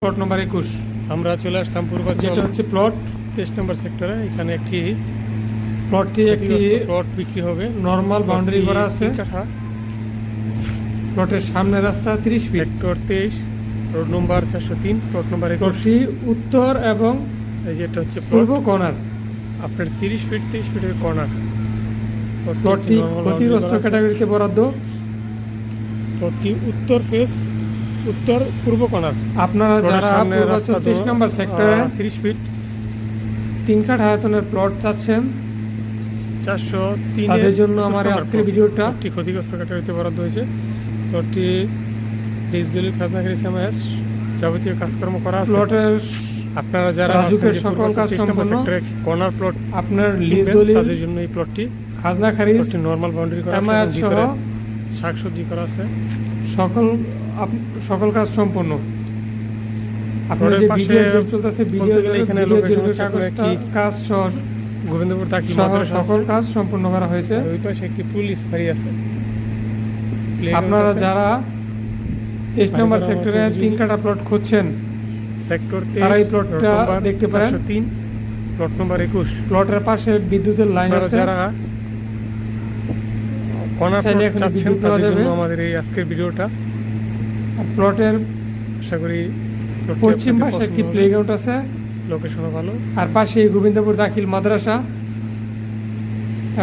Plot নম্বর 21 আমরা চলে আসলাম পূর্বাচল, যেটা হচ্ছে প্লট 23 নম্বর সেক্টরে। এখানে একটি প্লটটি একটি প্লট বিক্রি হবে। নরমাল বাউন্ডারি করা আছে। 3 কাঠা, প্লটের সামনে রাস্তা 30 fit. Sector 23, road number 403, plot নম্বর 21। প্লটটি উত্তর এবং এই যে এটা হচ্ছে পূর্ব প্লট, কর্নার। আপনার 30 ফিটের কর্নার। প্লটটি ক্ষতিগ্রস্ত ক্যাটাগরিতে বরাদ্দ। প্লটটি উত্তর ফেস, উত্তর পূর্ব কর্নার। আপনারা যারা পূর্বাচল 23 নম্বর সেক্টরে 30 ফিট 3 কাঠা আয়তনের প্লট চাচ্ছেন, 403 তাদের জন্য আমার আজকের ভিডিওটা। প্লটটি ক্ষতিগ্রস্ত ক্যাটাগরিতে বরাদ্দ হয়েছে। প্লটটি ডিজিটালি খাজনাখালী এসএমএস যাবতীয় কাজকর্ম করা আছে। প্লটের আপনারা যারা রাজুকের সকল কাজ সম্পন্ন। কর্নার প্লট আপনার লিজ কিনবেন, দলিল, তাদের জন্য এই প্লটটি। খাজনা খারিজ, প্লটটি নরমাল বাউন্ডারি করা আছে, এমআইআর এবং সহ ভিতরে শাকসবজি করা আছে। সকল কাজ সম্পন্ন। আপনার রোডের যে পাশে ভিডিও জব চলতেছে, ভিডিও বলতে গেলে এখানে লোকেশন হচ্ছে কাগজটা কি কাজ সহ গোবিন্দপুর তাকি সহ মাদ্রাসা সকল কাজ সম্পন্ন করা হয়েছে। আর ওই পাশে একটি পুলিশ ফাঁড়ি আছে। আপনারা যারা 23 নম্বর সেক্টরে 3 কাঠা প্লট খুঁজছেন, সেক্টর তারা এই প্লটটা দেখতে পারেন। 403, প্লট নম্বর 21। প্লটের পাশে বিদ্যুতের লাইন আছে। যারা কর্নার চাইলে প্লট এখানে চাচ্ছেন, বিদ্যুৎ পাওয়া তাদের জন্য যাবে। আমাদের এই আজকের ভিডিওটা। আর প্লটের আশা করি প্লটটি পশ্চিম আপনাদের পাশে একটি পছন্দ হবে। প্লেগ্রাউন্ড আছে, লোকেশনও ভালো। আর পাশে গোবিন্দপুর দাখিল মাদ্রাসা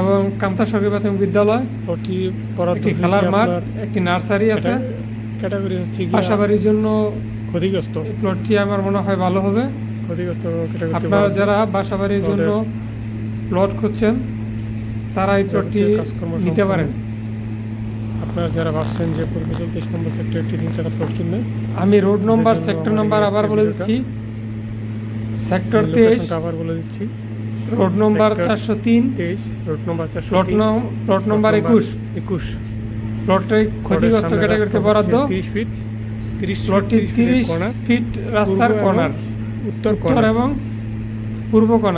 এবং কামতা সরকারি প্রাথমিক বিদ্যালয়, প্লটটি বরাদ্দ একটি হয়েছে খেলার মাঠ, আপনার একটি নার্সারি আছে। ক্যাটাগরি হচ্ছে কি বাসাবাড়ির জন্য ক্ষতিগ্রস্ত। এই প্লটটি আমার মনে হয় ভালো হবে। ক্ষতিগ্রস্ত ক্যাটাগরি। আপনারা যারা বাসাবাড়ির জন্য প্লট খুঁজছেন, তারা এই প্লটটি কাজকর্ম নিতে সম্পন্ন। পারেন। আপনারা যারা ভাবছেন যে পূর্বাচল 23 নম্বর সেক্টর একটি 3 কাঠা প্লট কিনবেন, আমি রোড নম্বর, জন্য সেক্টর আমার নাম্বার এই আবার আজকের বলে ভিডিওটা। দিচ্ছি। সেক্টর আমি 23, লোকেশনটা আবার বলে দিচ্ছি। Road number sector 403, 23, road number 403, plot নম্বর 21। 21। প্লটটি ক্ষতিগ্রস্ত ক্যাটাগরিতে বরাদ্দ। 30 ফিট, 30 প্লটটি 30 কর্নার, ফিট রাস্তার পূর্ব এবং কর্নার, উত্তর উত্তর কর্নার। এবং পূর্ব কর্নার।